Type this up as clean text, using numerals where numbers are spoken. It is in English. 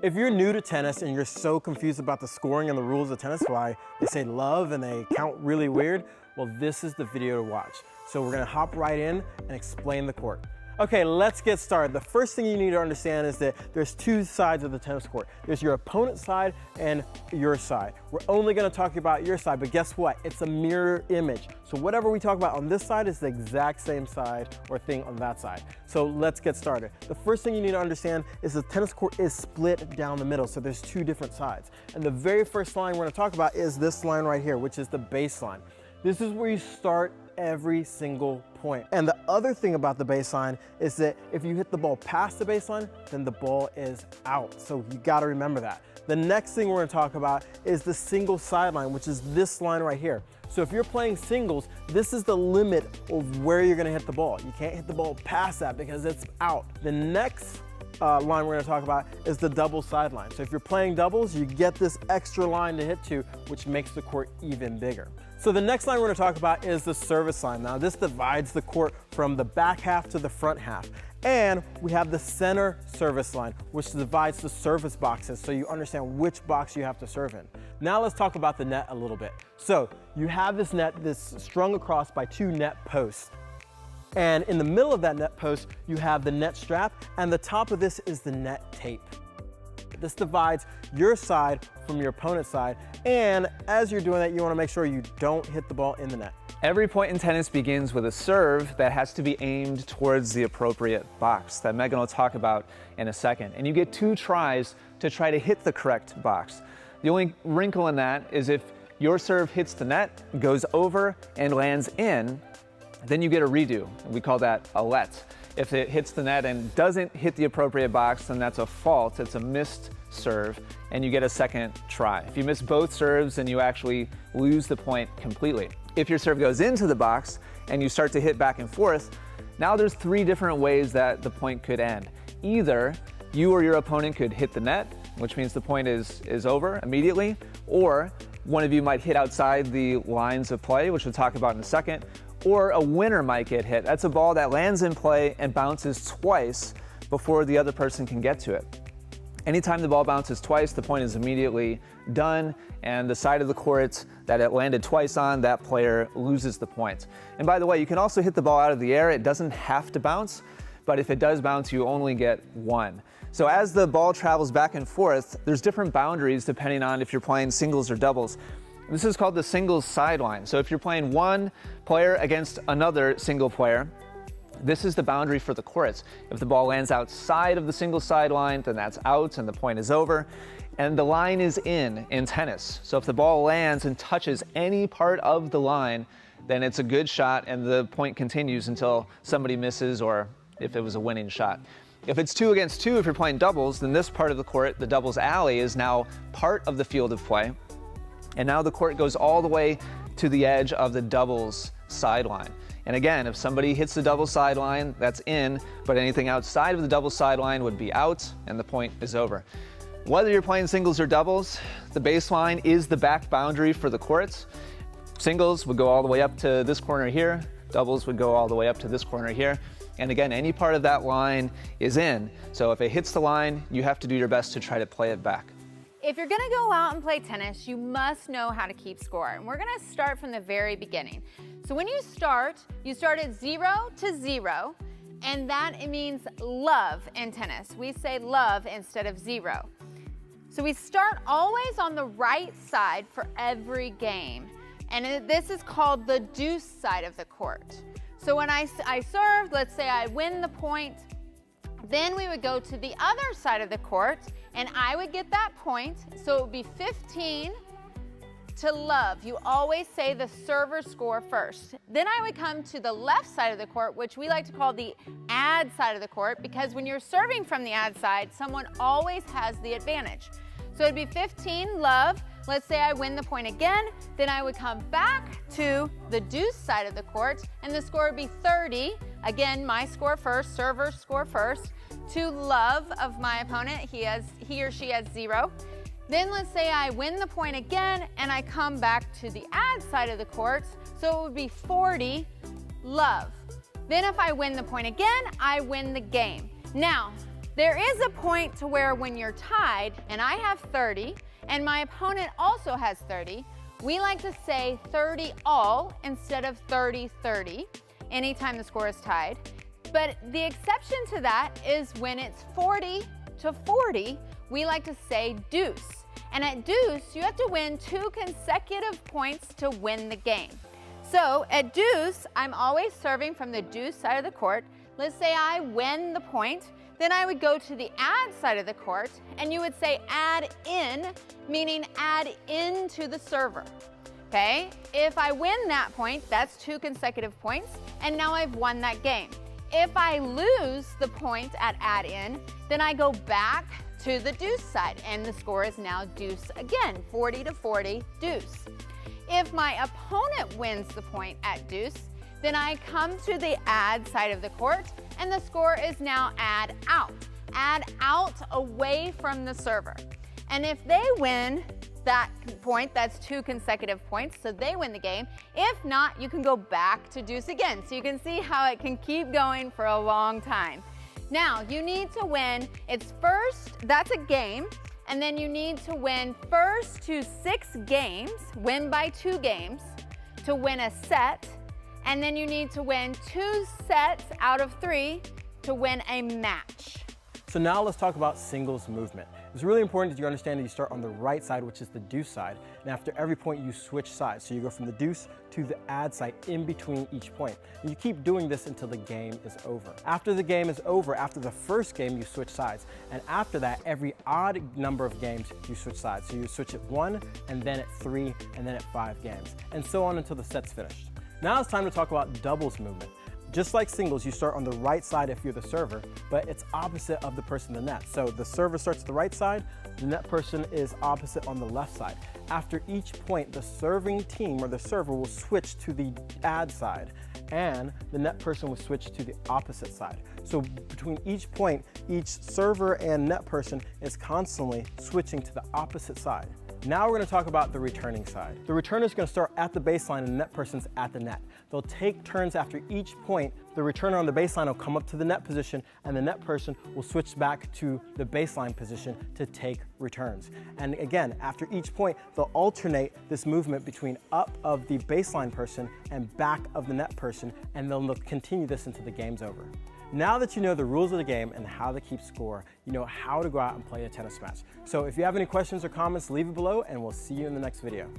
If you're new to tennis and you're so confused about the scoring and the rules of tennis, why they say love and they count really weird, well, this is the video to watch. So we're gonna hop right in and explain the court. Okay, let's get started. The first thing you need to understand is that there's two sides of the tennis court. There's your opponent's side and your side. We're only gonna talk about your side, but guess what? It's a mirror image. So whatever we talk about on this side is the exact same side or thing on that side. So let's get started. The first thing you need to understand is the tennis court is split down the middle, so there's two different sides. And the very first line we're gonna talk about is this line right here, which is the baseline. This is where you start every single point. And the other thing about the baseline is that if you hit the ball past the baseline, then the ball is out. So you gotta remember that. The next thing we're gonna talk about is the single sideline, which is this line right here. So if you're playing singles, this is the limit of where you're gonna hit the ball. You can't hit the ball past that because it's out. The next line we're gonna talk about is the double sideline. So if you're playing doubles, you get this extra line to hit to, which makes the court even bigger. So the next line we're gonna talk about is the service line. Now this divides the court from the back half to the front half. And we have the center service line, which divides the service boxes so you understand which box you have to serve in. Now let's talk about the net a little bit. So you have this net that's strung across by two net posts. And in the middle of that net post, you have the net strap, and the top of this is the net tape. This divides your side from your opponent's side, and as you're doing that, you want to make sure you don't hit the ball in the net. Every point in tennis begins with a serve that has to be aimed towards the appropriate box that Megan will talk about in a second. And you get 2 tries to try to hit the correct box. The only wrinkle in that is if your serve hits the net, goes over, and lands in, then you get a redo. We call that a let. If it hits the net and doesn't hit the appropriate box, then that's a fault. It's a missed serve, and you get a second try. If you miss both serves, then you actually lose the point completely. If your serve goes into the box and you start to hit back and forth, now there's 3 different ways that the point could end. Either you or your opponent could hit the net, which means the point is over immediately, or one of you might hit outside the lines of play, which we'll talk about in a second, or a winner might get hit. That's a ball that lands in play and bounces twice before the other person can get to it. Anytime the ball bounces twice, the point is immediately done, and the side of the court that it landed twice on, that player loses the point. And by the way, you can also hit the ball out of the air. It doesn't have to bounce, but if it does bounce, you only get 1. So as the ball travels back and forth, there's different boundaries depending on if you're playing singles or doubles. This is called the singles sideline. So if you're playing one player against another single player, this is the boundary for the courts. If the ball lands outside of the single sideline, then that's out and the point is over. And the line is in tennis. So if the ball lands and touches any part of the line, then it's a good shot and the point continues until somebody misses or if it was a winning shot. If it's 2 against 2, if you're playing doubles, then this part of the court, the doubles alley, is now part of the field of play. And now the court goes all the way to the edge of the doubles sideline. And again, if somebody hits the double sideline, that's in, but anything outside of the double sideline would be out and the point is over. Whether you're playing singles or doubles, the baseline is the back boundary for the courts. Singles would go all the way up to this corner here, doubles would go all the way up to this corner here. And again, any part of that line is in. So if it hits the line, you have to do your best to try to play it back. If you're gonna go out and play tennis, you must know how to keep score. And we're gonna start from the very beginning. So when you start at 0 to 0, and that it means love in tennis. We say love instead of 0. So we start always on the right side for every game. And this is called the deuce side of the court. So when I served, let's say I win the point, then we would go to the other side of the court and I would get that point. So it would be 15 to love. You always say the server score first. Then I would come to the left side of the court, which we like to call the ad side of the court, because when you're serving from the ad side, someone always has the advantage. So it'd be 15 love. Let's say I win the point again, then I would come back to the deuce side of the court and the score would be 30. Again, my score first, server score first, to love of my opponent. He or she has 0. Then let's say I win the point again and I come back to the ad side of the court, so it would be 40 love. Then if I win the point again, I win the game. Now, There is a point to where when you're tied, and I have 30, and my opponent also has 30, we like to say 30 all instead of 30-30 anytime the score is tied. But the exception to that is when it's 40-40, we like to say deuce. And at deuce, you have to win 2 consecutive points to win the game. So at deuce, I'm always serving from the deuce side of the court. Let's say I win the point, then I would go to the add side of the court, and you would say add in, meaning add into the server. Okay? If I win that point, that's 2 consecutive points, and now I've won that game. If I lose the point at add in, then I go back to the deuce side, and the score is now deuce again, 40-40 deuce. If my opponent wins the point at deuce, then I come to the add side of the court, and the score is now add out away from the server. And if they win that point, that's 2 consecutive points, so they win the game. If not, you can go back to deuce again. So you can see how it can keep going for a long time. Now, you need to win, it's first, that's a game, and then you need to win first to 6 games, win by 2 games, to win a set, and then you need to win 2 sets out of 3 to win a match. So now let's talk about singles movement. It's really important that you understand that you start on the right side, which is the deuce side, and after every point you switch sides. So you go from the deuce to the add side in between each point. And you keep doing this until the game is over. After the game is over, after the first game, you switch sides. And after that, every odd number of games, you switch sides. So you switch at 1, and then at 3, and then at 5 games, and so on until the set's finished. Now it's time to talk about doubles movement. Just like singles, you start on the right side if you're the server, but it's opposite of the person in the net. So the server starts at the right side, the net person is opposite on the left side. After each point, the serving team or the server will switch to the add side, and the net person will switch to the opposite side. So between each point, each server and net person is constantly switching to the opposite side. Now we're going to talk about the returning side. The returner is going to start at the baseline and the net person's at the net. They'll take turns after each point. The returner on the baseline will come up to the net position, and the net person will switch back to the baseline position to take returns. And again, after each point, they'll alternate this movement between up of the baseline person and back of the net person, and they'll continue this until the game's over. Now that you know the rules of the game and how to keep score, you know how to go out and play a tennis match. So if you have any questions or comments, leave it below, and we'll see you in the next video.